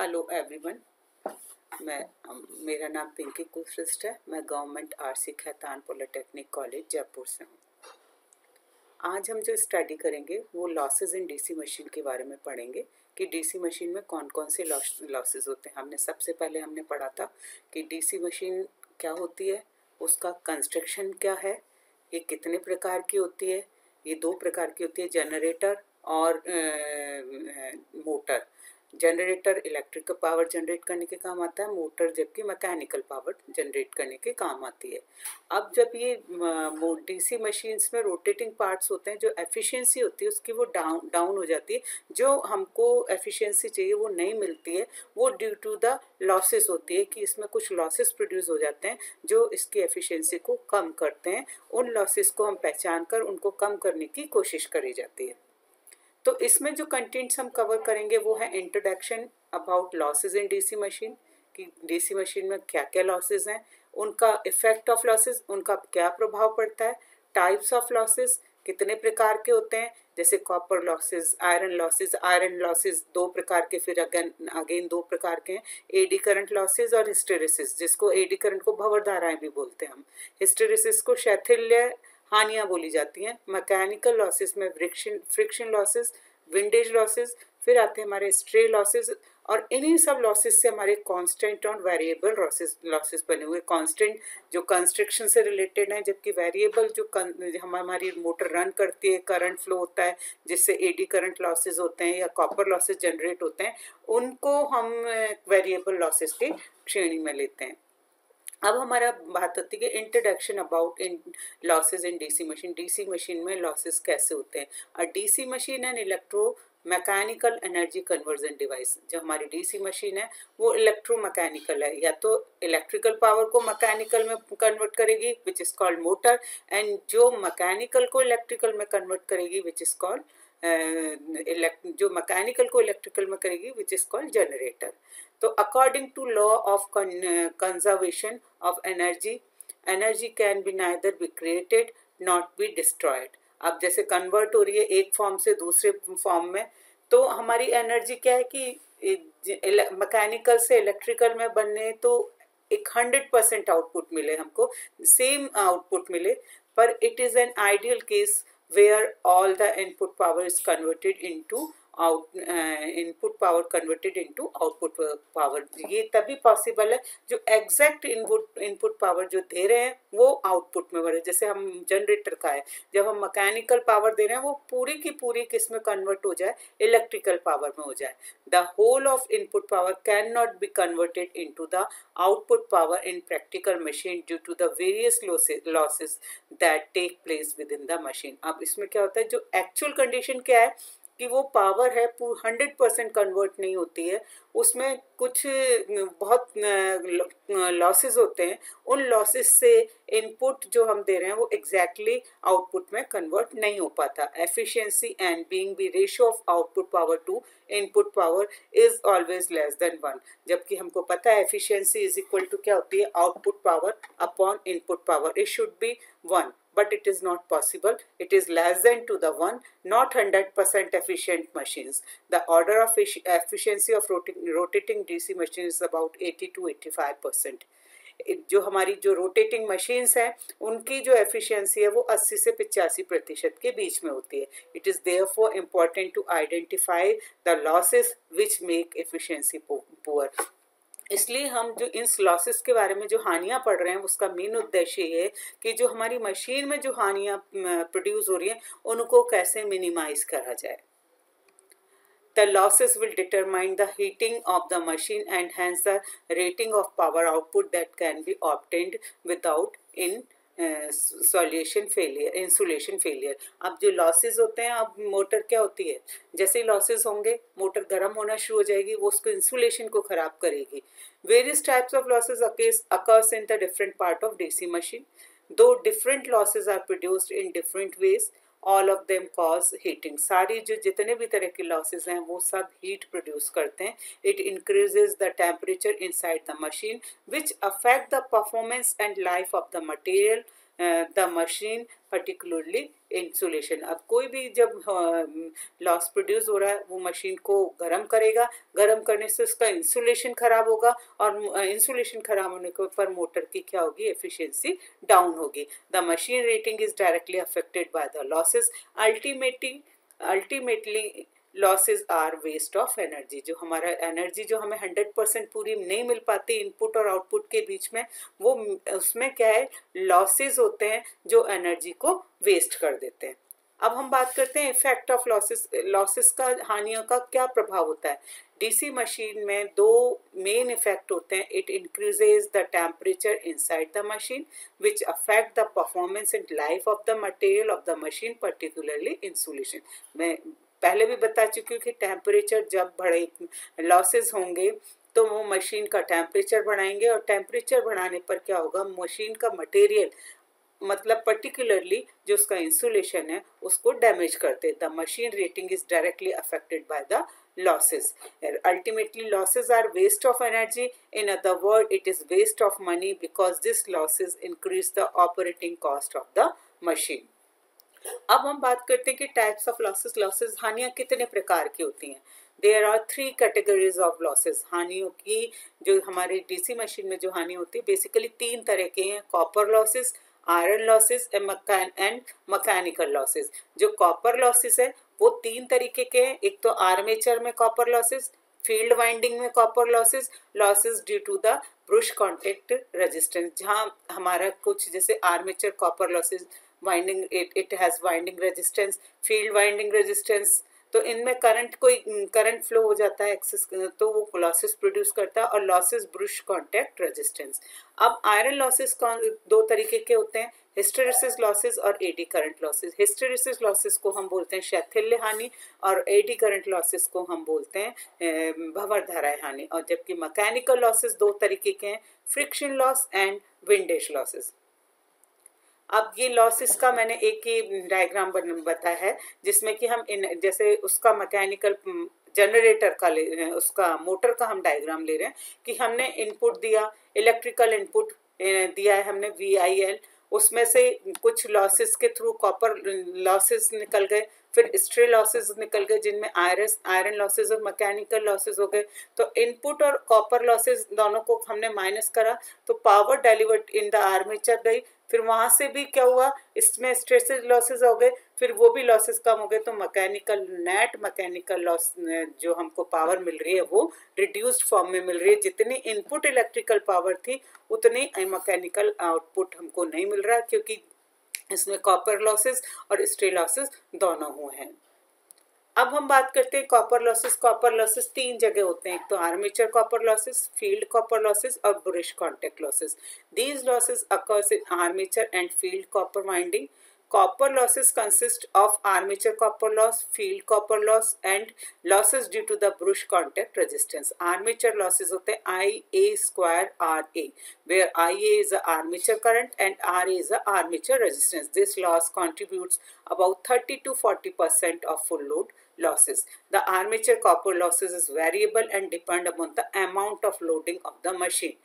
Hello everyone. मैं मेरा नाम पिंकी कुलश्रेष्ठ है। मैं government RC Khaitan polytechnic college Jaipur से हूँ। आज हम जो स्टडी करेंगे वो लॉसेस इन डीसी मशीन के बारे में पढ़ेंगे कि डीसी मशीन में कौन कौन से लॉसेस होते हैं। सबसे पहले हमने पढ़ा था कि डीसी मशीन क्या होती है, उसका कंस्ट्रक्शन क्या है, ये कितने प्रकार की होती है। ये दो प्रकार की होती है, जनरेटर और motor. Generator electrical power generate करने के काम आता है, मोटर जबकि मैकेनिकल पावर जनरेट करने के काम आती है। अब जब ये डीसी मशीन्स में रोटेटिंग पार्ट्स होते हैं, जो एफिशिएंसी होती है उसकी वो डाउन हो जाती है। जो हमको एफिशिएंसी चाहिए वो नहीं मिलती है, वो ड्यू टू द लॉसेस होती है कि इसमें कुछ लॉसेस प्रोड्यूस हो जाते हैं जो इसकी एफिशिएंसी को कम करते हैं। उन लॉसेस को हम पहचान कर उनको कम करने की कोशिश करी जाती है। तो इसमें जो कंटेंट्स हम कवर करेंगे वो है introduction about losses in DC machine, कि डीसी मशीन में क्या क्या लॉसेस हैं, उनका इफेक्ट ऑफ लॉसेस, उनका क्या प्रभाव पड़ता है, टाइप्स ऑफ लॉसेस कितने प्रकार के होते हैं, जैसे copper losses, iron losses. Iron losses दो प्रकार के, फिर अगेन दो प्रकार के हैं, एडी करंट लॉसेस और हिस्टेरेसिस, जिसको एडी करंट को भंवर धाराएं भी बोलते हैं हम। हिस्टेरेसिस को शैथिल्य हानियां बोली जाती हैं। मैकेनिकल लॉसेस में फ्रिक्शन लॉसेस, विंडेज लॉसेस, फिर आते हैं हमारे स्ट्रे लॉसेस। और इन्हीं सब लॉसेस से हमारे कांस्टेंट और वेरिएबल लॉसेस बने हुए। कांस्टेंट जो कंस्ट्रक्शन से रिलेटेड है, जबकि वेरिएबल जो हमारी मोटर रन करती है, करंट फ्लो होता है, जिससे एडी करंट लॉसेस होते हैं या कॉपर लॉसेस जनरेट होते हैं, उनको हम वेरिएबल लॉसेस की श्रेणी में लेते हैं। अब हमारा बात होती है introduction about in losses in DC machine. DC machine में लॉसेस कैसे होते हैं। और DC machine and electro mechanical energy conversion device. जो हमारी डीसी मशीन है वो इलेक्ट्रोमैकेनिकल है, या तो इलेक्ट्रिकल पावर को मैकेनिकल में कन्वर्ट करेगी which is called motor, and जो मैकेनिकल को इलेक्ट्रिकल में कन्वर्ट करेगी विच इज कॉल्ड जो मैकेनिकल को इलेक्ट्रिकल में करेगी विच इज कॉल्ड जनरेटर। तो according to law of conservation of energy, energy can be neither be created not be destroyed. अब जैसे कन्वर्ट हो रही है एक फॉर्म से दूसरे फॉर्म में, तो हमारी एनर्जी क्या है कि मैकेनिकल से इलेक्ट्रिकल में बनने तो एक 100% आउटपुट मिले, हमको सेम आउटपुट मिले, पर it is an ideal case where all the input power is converted into input power converted into output power। ये तभी पॉसिबल है जो एग्जैक्ट इनपुट पावर जो दे रहे हैं वो आउटपुट में बढ़े। जैसे हम जनरेटर का है, जब हम मैकेनिकल पावर दे रहे हैं वो पूरी की पूरी किस में कन्वर्ट हो जाए, इलेक्ट्रिकल पावर में हो जाए। The whole of input power can not be converted into the output power in practical machine due to the various losses that take place within the machine. अब इसमें क्या होता है, जो एक्चुअल कंडीशन क्या है कि वो पावर है 100% कन्वर्ट नहीं होती है, उसमें कुछ बहुत लॉसेस होते हैं। उन लॉसेस से इनपुट जो हम दे रहे हैं वो एग्जैक्टली आउटपुट में कन्वर्ट नहीं हो पाता। Efficiency and being the ratio of output power to input power is always less than 1। जबकि हमको पता है एफिशिएंसी इज इक्वल टू क्या होती है, output power upon input power. It should be 1, but it is not possible. It is less than to the 1, not 100% efficient machines. The order of efficiency of rotating DC machine is about 80 to 85%. जो हमारी जो rotating machines हैं उनकी जो efficiency है वो 80 से 85% के बीच में होती है। It is therefore important to identify the losses which make efficiency poor. इसलिए हम जो इन लॉसेस के बारे में जो हानियां पढ़ रहे हैं उसका मेन उद्देश्य ये है कि जो हमारी मशीन में जो हानियां प्रोड्यूस हो रही हैं उनको कैसे मिनिमाइज करा जाए। The losses will determine the heating of the machine and hence the rating of power output that can be obtained without insulation failure. अब जो लॉसेस होते हैं, अब मोटर क्या होती है, जैसे ही लॉसेस होंगे मोटर गर्म होना शुरू हो जाएगी, वो उसको इंसुलेशन को खराब करेगी। Various types of losses occurs in the different part of DC machine, though different losses are produced in different ways, all of them cause heating. सारी जो जितने भी तरह के लॉसेस हैं वो सब हीट प्रोड्यूस करते हैं। It increases the temperature inside the machine which affect the performance and life of the material the machine particularly insulation. अब कोई भी जब लॉस प्रोड्यूस हो रहा है वो मशीन को गर्म करेगा, गर्म करने से उसका इंसुलेशन खराब होगा और इंसुलेशन खराब होने के ऊपर मोटर की क्या होगी, एफिशिएंसी डाउन होगी। The machine rating is directly affected by the losses. Ultimately losses are waste of energy. जो हमारा एनर्जी जो हमें 100% पूरी नहीं मिल पाती इनपुट और आउटपुट के बीच में, वो उसमें क्या है, लॉसेज होते हैं जो एनर्जी को वेस्ट कर देते हैं। अब हम बात करते हैं इफेक्ट ऑफ लॉसेस। लॉसेस का, हानियों का क्या प्रभाव होता है। डीसी मशीन में दो मेन इफेक्ट होते हैं। It increases the temperature inside the machine which affect the performance and life of the material of the machine, particularly insulation. मैं पहले भी बता चुकी हूँ कि टेम्परेचर जब बढ़े, लॉसेस होंगे तो वो मशीन का टेम्परेचर बढ़ाएंगे और टेम्परेचर बढ़ाने पर क्या होगा, मशीन का मटेरियल मतलब पर्टिकुलरली जो उसका इंसुलेशन है उसको डैमेज करते। The machine rating is directly affected by the losses. Ultimately losses are waste of energy. In other words, it is waste of money because this losses increase the operating cost of the machine. अब हम बात करते हैं कि types of losses. Losses, हानियां कितने प्रकार की होती हैं। There are 3 categories of losses. हानियों की जो हमारे डीसी मशीन में जो हानि होती है बेसिकली 3 तरह के हैं। Copper losses, iron losses and mechanical losses. जो कॉपर लॉसेस है वो 3 तरीके के हैं। एक तो आर्मेचर में कॉपर लॉसेस, फील्ड वाइंडिंग में copper losses, losses due to the brush contact resistance. जहां हमारा कुछ जैसे armature copper losses, winding it has winding resistance, field winding resistance, तो इनमें करंट फ्लो हो जाता है एक्सेस, तो वो लॉसेस प्रोड्यूस करता है। और लॉसेस ब्रश कॉन्टेक्ट रेजिस्टेंस। अब आयरन लॉसेस 2 तरीके के होते हैं, हिस्टेरेसिस लॉसेस और AD current losses. Hysteresis losses को हम बोलते हैं शैथिल्य हानि और एडी करंट लॉसेस को हम बोलते हैं भंवर धारा हानि। और जबकि मैकेनिकल लॉसेस 2 तरीके के हैं, friction loss and windage losses. अब ये लॉसेस का मैंने एक ही डायग्राम बताया है जिसमें कि हम जैसे उसका मैकेनिकल जनरेटर का ले रहे हैं, उसका मोटर का हम डायग्राम ले रहे हैं कि हमने इनपुट दिया, इलेक्ट्रिकल इनपुट दिया है हमने VIL, उसमें से कुछ लॉसेस के थ्रू कॉपर लॉसेस निकल गए, फिर स्ट्रे लॉसेस निकल गए जिनमें आयरन लॉसेस और मैकेनिकल लॉसेस हो गए। तो इनपुट और कॉपर लॉसेस दोनों को हमने माइनस करा तो power delivered in the armature गई, फिर वहां से भी क्या हुआ, इसमें स्ट्रेसेस लॉसेस हो गए, फिर वो भी लॉसेस कम हो गए। तो नेट मैकेनिकल लॉस जो हमको पावर मिल रही है वो रिड्यूस्ड फॉर्म में मिल रही है। जितनी इनपुट इलेक्ट्रिकल पावर थी उतनी मैकेनिकल आउटपुट हमको नहीं मिल रहा क्योंकि इसमें कॉपर लॉसेस और स्ट्रे लॉसेस दोनों हुए हैं। अब हम बात करते हैं कॉपर लॉसेस। कॉपर लॉसेस 3 जगह होते हैं, एक तो armature copper losses, field copper losses और brush contact losses. These losses occurs in armature and field copper winding. Copper losses consist of armature copper loss, field copper loss and losses due to the brush contact resistance. Armature losses होते हैं IA square RA, where IA is the armature current and RA is the armature resistance. This loss contributes about 30 to 40% of full load losses. The armature copper losses is variable and depend upon the amount of loading of the machine.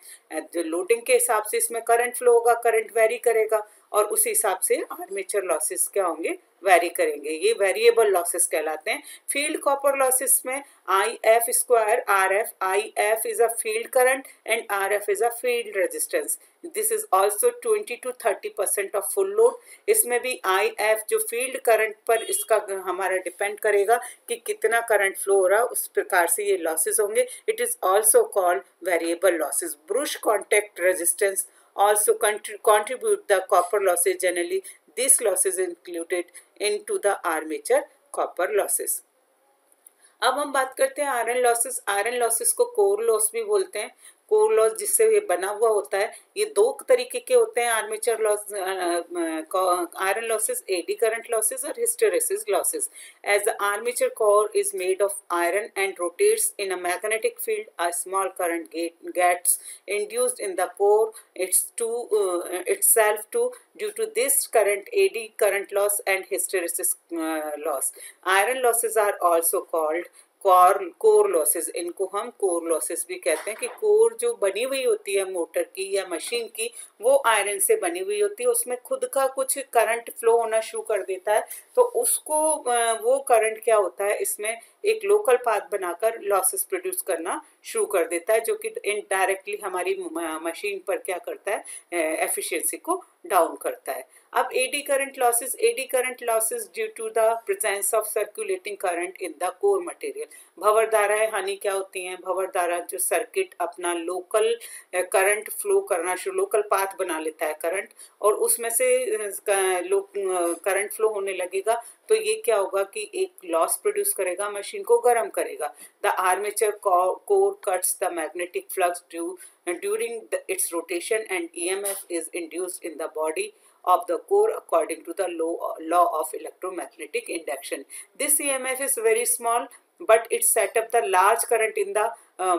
जो loading के हिसाब से इसमें current flow होगा, current very करेगा और उसी हिसाब से आर्मेचर लॉसेस क्या होंगे, वेरी करेंगे। ये वेरिएबल लॉसेस कहलाते हैं। फील्ड कॉपर लॉसेस में IF square RF, IF is a field current and RF is a field resistance. This is also 20 to 30% of full load. इसमें भी IF जो फील्ड करंट पर इसका हमारा डिपेंड करेगा कि कितना करंट फ्लो हो रहा है, उस प्रकार से ये लॉसेस होंगे। It is also called variable losses. Brush contact resistance also contribute the copper losses. Generally this loss is included into the armature copper losses. अब हम बात करते हैं आयरन लॉसेस। आयरन लॉसेस को कोर लॉस भी बोलते हैं। कोर लॉस जिससे ये बना हुआ होता है, ये 2 तरीके के होते हैं armature loss, iron losses, eddy current losses और hysteresis losses. As the armature core is made of iron and rotates in a magnetic field, a small current gets induced in the core itself too. Due to this current, AD current loss and hysteresis loss. Iron losses are also called core losses, इनको हम core losses भी कहते हैं कि core जो बनी हुई होती है मोटर की या मशीन की वो आयरन से बनी हुई होती है, उसमें खुद का कुछ करंट फ्लो होना शुरू कर देता है, तो उसको वो करंट क्या होता है इसमें एक लोकल पाथ बनाकर लॉसेस प्रोड्यूस करना शुरू कर देता है, जो कि इनडायरेक्टली हमारी मशीन पर क्या करता है, एफिशिएंसी को डाउन करता है। अब eddy current losses due to the presence of circulating current in the core material. भंवर धाराएं हानि क्या होती हैं, भंवर धारा जो सर्किट अपना लोकल करंट फ्लो करना शुरू, लोकल पाथ बना लेता है करंट, और उसमें से करंट फ्लो होने लगेगा, तो ये क्या होगा कि एक लॉस प्रोड्यूस करेगा, मशीन को गर्म करेगा। The armature core cuts the magnetic flux during its rotation, and EMF is induced in the body of the core according to the law of electromagnetic induction. This EMF is very small, but it set up the large current in the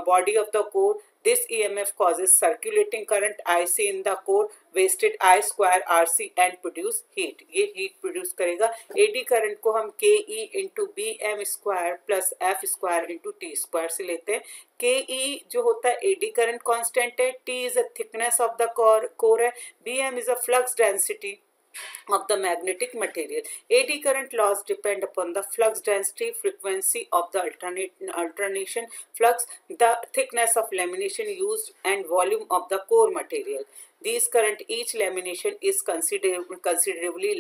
body of the core. This EMF causes circulating current IC in the core, wasted I square RC and produce heat. ये heat produce करेगा। AD current को हम KE into BM square plus F square into T square से लेते हैं। KE जो होता है AD करंट कांस्टेंट है, T is a thickness of the core है, BM is a flux density of the magnetic material. AD current laws depend upon the flux density, frequency of the alternation flux, the thickness of lamination used, and volume of the core material. These current, each lamination is considerably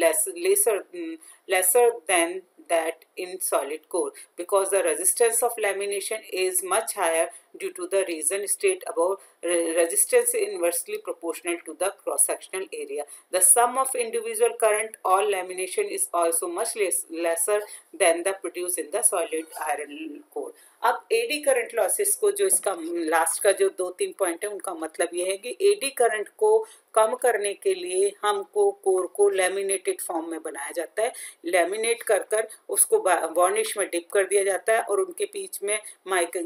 lesser than that in solid core, because the resistance of lamination is much higher due to the reason stated above. Resistance is inversely proportional to the cross-sectional area. The sum of individual current or lamination is also much lesser than the produced in the solid iron core. अब eddy current losses को, जो इसका last का जो 2-3 point है उनका मतलब ये है कि एडी करंट को कम करने के लिए हमको कोर को लैमिनेटेड फॉर्म में बनाया जाता है। लैमिनेट कर कर उसको वार्निश में डिप कर दिया जाता है और उनके बीच में एक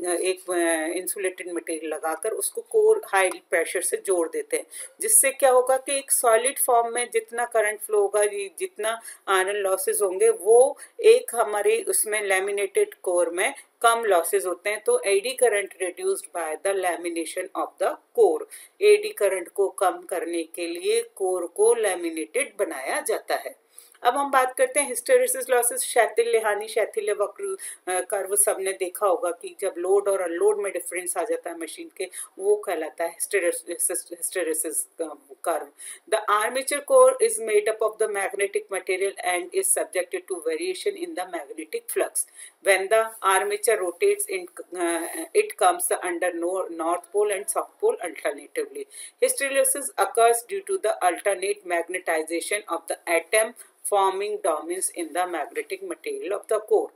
इंसुलेटेड मटेरियल लगाकर उसको कोर हाई प्रेशर से जोड़ देते हैं, जिससे क्या होगा कि एक सॉलिड फॉर्म में जितना करंट फ्लो होगा, जितना आयरन लॉसेस होंगे, वो एक हमारी उसमें लैमिनेटेड कोर में कम लॉसेस होते हैं। तो eddy current reduced by the lamination of the core. Eddy current को कम करने के लिए कोर को लैमिनेटेड बनाया जाता है। अब हम बात करते हैं हिस्टेरेसिस लॉसेस। शैथिल्य हानि, शैथिल्य वक्र कर्व सबने देखा होगा कि जब लोड और अनलोड में डिफरेंस आ जाता है मशीन के, वो कहलाता है hysteresis curve. The armature core is made up of the magnetic material and is subjected to variation in the magnetic flux. When the armature rotates, it comes under north pole and south pole alternatively. Hysteresis occurs due to the alternate magnetization of the atom, forming domains in the magnetic material of the core.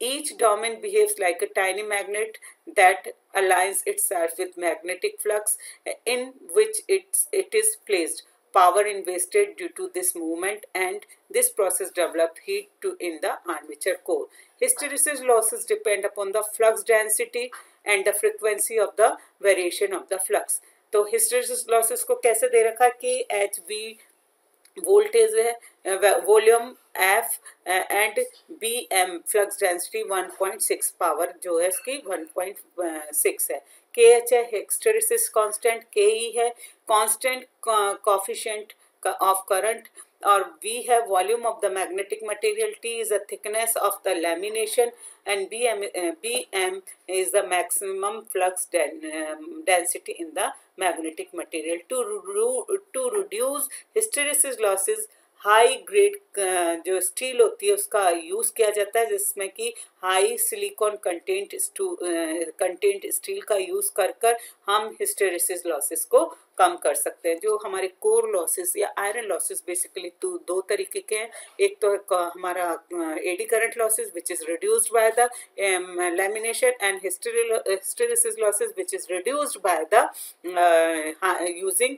Each domain behaves like a tiny magnet that aligns itself with magnetic flux in which it is placed. Power invested due to this movement, and this process developed heat in the armature core. Hysteresis losses depend upon the flux density and the frequency of the variation of the flux. तो hysteresis losses को कैसे दे रखा है कि HV voltage है, volume F and BM flux density 1.6, power जो है इसकी 1.6 है। KH है हिस्टेरेसिस कांस्टेंट, KE है कांस्टेंट कोएफिशिएंट ऑफ करंट, और V है volume of the magnetic material, T is the thickness of the lamination, and BM is the maximum flux density in the magnetic material. To reduce hysteresis losses, high grade जो steel होती है उसका use किया जाता है, जिसमें कि high silicon content steel का यूज़ कर हम हिस्टेरेसिस लॉसेस को कम कर सकते हैं। जो हमारे कोर लॉसेस या आयरन लॉसेस बेसिकली दो तरीके के हैं। एक तो हमारा AD current losses which is reduced by the lamination, and hysteresis losses which is reduced by the using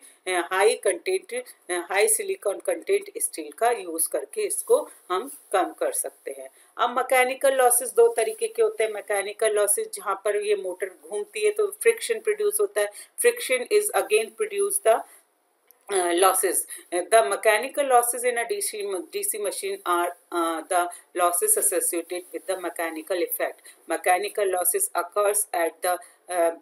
high silicon content steel का यूज़ करके इसको हम कम कर सकते हैं। अब मैकेनिकल लॉसेस दो तरीके के होते हैं। मैकेनिकल लॉसेस जहाँ पर ये मोटर घूमती है तो फ्रिक्शन प्रोड्यूस होता है। Friction is again produce the losses. The mechanical losses in a DC machine are the losses associated with the mechanical effect. mechanical losses occurs at the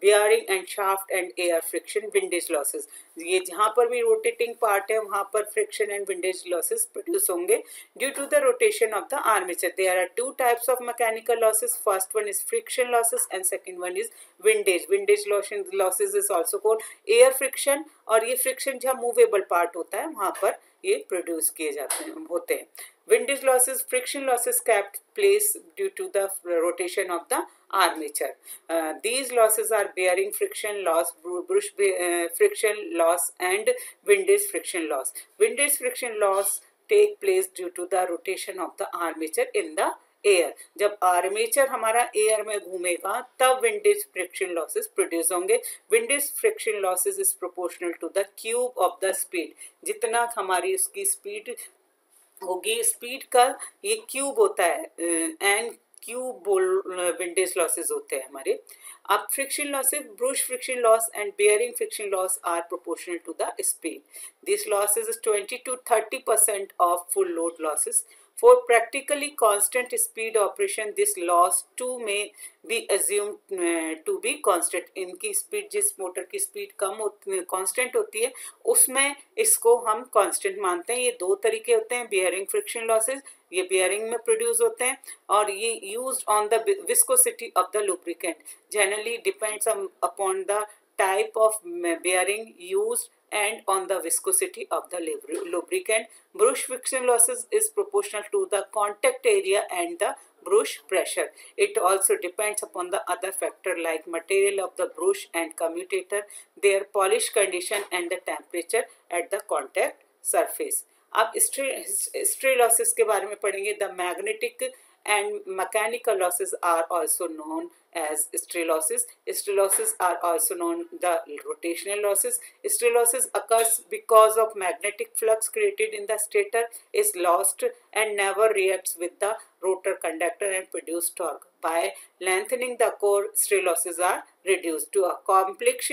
bearing and shaft and air friction windage losses. ये जहाँ पर भी rotating part है वहाँ पर friction and windage losses produce होंगे due to the rotation of the armature. There are two types of mechanical losses. First one is friction losses and second one is windage. Windage losses is also called air friction, और ये friction जहाँ movable part होता है वहाँ पर ये produce किए जाते हैं होते हैं. Windage losses, friction losses kept place due to the rotation of the armature. These losses are bearing friction loss, brush friction loss and windage friction loss. Windage friction loss take place due to the rotation of the armature in the air. जब आर्मेचर हमारा air में घूमेगा तब windage friction losses produce होंगे. Windage friction losses is proportional to the cube of the speed. जितना हमारी उसकी स्पीड होगी, स्पीड का ये क्यूब होता है, एंड क्यूब विंडेज लॉसेस होते हैं हमारे. अब friction losses, brush friction loss and bearing friction loss are proportional to the speed. This losses is 20 to 30% of full load losses. For practically constant speed operation, this loss too may be assumed to be constant. इनकी speed, जिस motor की speed constant होती है उसमें इसको हम constant मानते हैं. ये दो तरीके होते हैं, बेयरिंग फ्रिक्शन लॉसेस, ये बेयरिंग में प्रोड्यूस होते हैं, और ये used on the viscosity of the lubricant. Generally depends upon the type of bearing used and on the viscosity of the lubricant. Brush friction losses is proportional to the contact area and the brush pressure. It also depends upon the other factor like material of the brush and commutator, their polish condition and the temperature at the contact surface. अब stray losses के बारे में पढ़ेंगे. The magnetic and mechanical losses are also known as stray losses. Stray losses are also known the rotational losses. Stray losses occurs because of magnetic flux created in the stator is lost and never reacts with the rotor conductor and produce torque. By lengthening the core, stray losses are reduced. To accomplish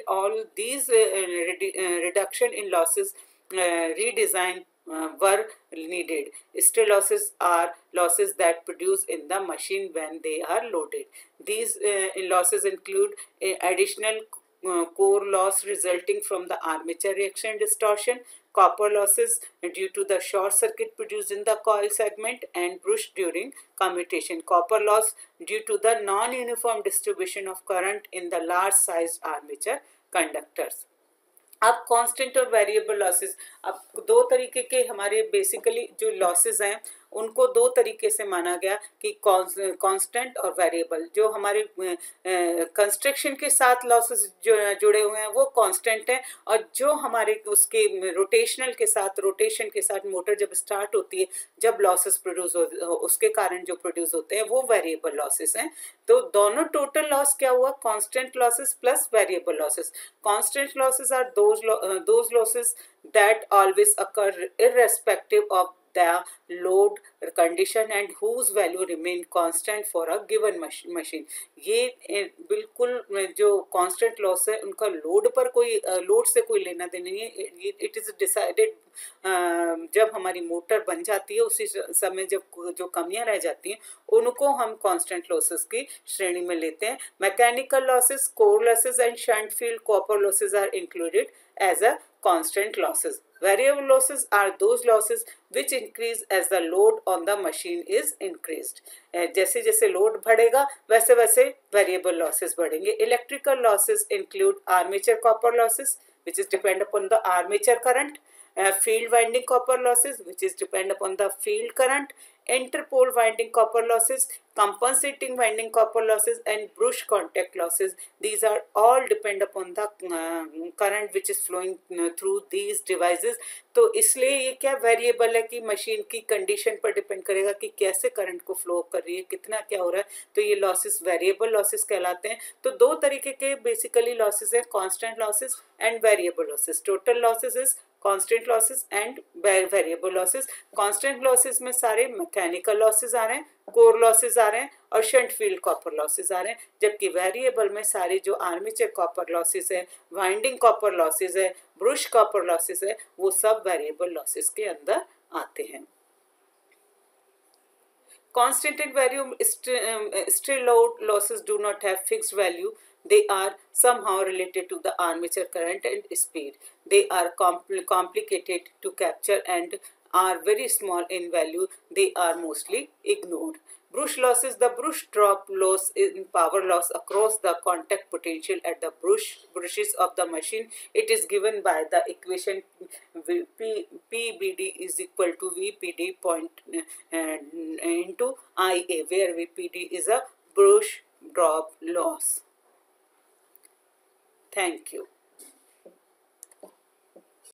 all these reduction in losses, redesign were needed. Stray losses are losses that produce in the machine when they are loaded. These losses include additional core loss resulting from the armature reaction distortion, copper losses due to the short circuit produced in the coil segment, and brush during commutation. Copper loss due to the non-uniform distribution of current in the large sized armature conductors. अब constant और variable losses, अब दो तरीके के हमारे basically जो losses हैं उनको दो तरीके से माना गया कि कांस्टेंट और वेरिएबल. जो हमारे कंस्ट्रक्शन के साथ लॉसेस जो जुड़े हुए हैं वो कांस्टेंट हैं, और जो हमारे उसके रोटेशन के साथ मोटर जब स्टार्ट होती है, जब लॉसेस प्रोड्यूस उसके कारण जो प्रोड्यूस होते हैं वो वेरिएबल लॉसेस हैं. तो दोनों टोटल लॉस क्या हुआ, constant losses plus variable losses. Constant losses are those losses that always occur irrespective of the load condition and whose value remain constant for a given machine. ये बिल्कुल जो constant loss है उनका load पर कोई load से कोई लेना देना नहीं है. इट इज डिसाइडेड जब हमारी मोटर बन जाती है उसी समय जब जो कमियां रह जाती हैं उनको हम कांस्टेंट लॉसेस की श्रेणी में लेते हैं. Mechanical losses, core losses and shunt field copper losses are included as a constant losses. Variable losses are those losses which increase as the load on the machine is increased. जैसे जैसे load बढ़ेगा वैसे वैसे variable losses बढ़ेंगे. Electrical losses include armature copper losses which is depend upon the armature current, field winding copper losses which is depend upon the field current, interpole winding copper losses, compensating winding copper losses and brush contact losses. These are all depend upon the current which is flowing through these devices. तो इसलिए ये क्या variable है कि machine की condition पर depend करेगा कि कैसे करंट को फ्लो कर रही है, कितना क्या हो रहा है. तो ये लॉसेस वेरिएबल लॉसेस कहलाते हैं. तो दो तरीके के बेसिकली लॉसेस हैं, constant losses and variable losses. Total losses is constant losses and variable losses. Constant losses में सारे मैकेनिकल लॉसेस आ रहे हैं, कोर लॉसेस आ रहे हैं और शंट फील्ड कॉपर लॉसेस आ रहे हैं. जबकि वेरिएबल में सारे जो आर्मेचर कॉपर लॉसेस है, वाइंडिंग कॉपर लॉसेस है, ब्रश कॉपर लॉसेस है, वो सब वेरिएबल लॉसेस के अंदर आते हैं. Constant and variable still load losses do not have fixed value. They are somehow related to the armature current and speed. They are complicated to capture and are very small in value. They are mostly ignored. Brush loss is the brush drop loss in power loss across the contact potential at the brushes of the machine. It is given by the equation PBD is equal to VPD into IA, where VPD is a brush drop loss. Thank you.